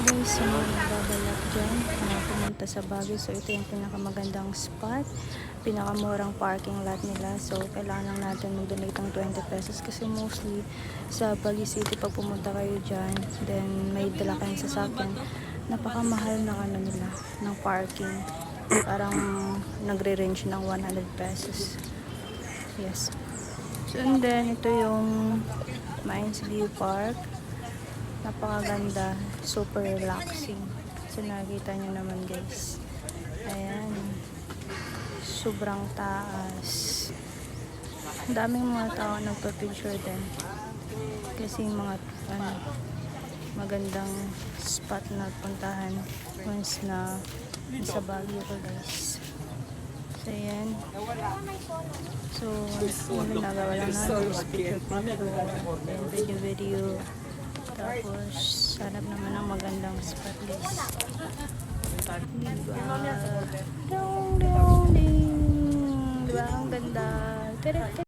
guys, sa mga nagbabalak dyan na pumunta sa Baguio, so ito yung pinakamagandang spot, pinakamurang parking lot nila. So kailangan lang natin mag-donate ng 20 pesos kasi mostly sa Baguio City pag pumunta kayo dyan, then may dala kayong sasakyan, napakamahal ng ano nila, ng parking. Parang nagre-range ng 100 pesos. Yes. So and then ito yung Mines View Park. Napakaganda, super relaxing. So nakikita nyo naman guys, ayan, sobrang taas. Ang daming mga tao nagpa-picture din kasi mga magandang spot na puntahan once na sa Baguio ko guys. So ayan, so yun, nagawa lang namin picture video. Tapos, hanap naman ng magandang spot guys. Diba? Dong, dong, ding. Diba? Ang ganda.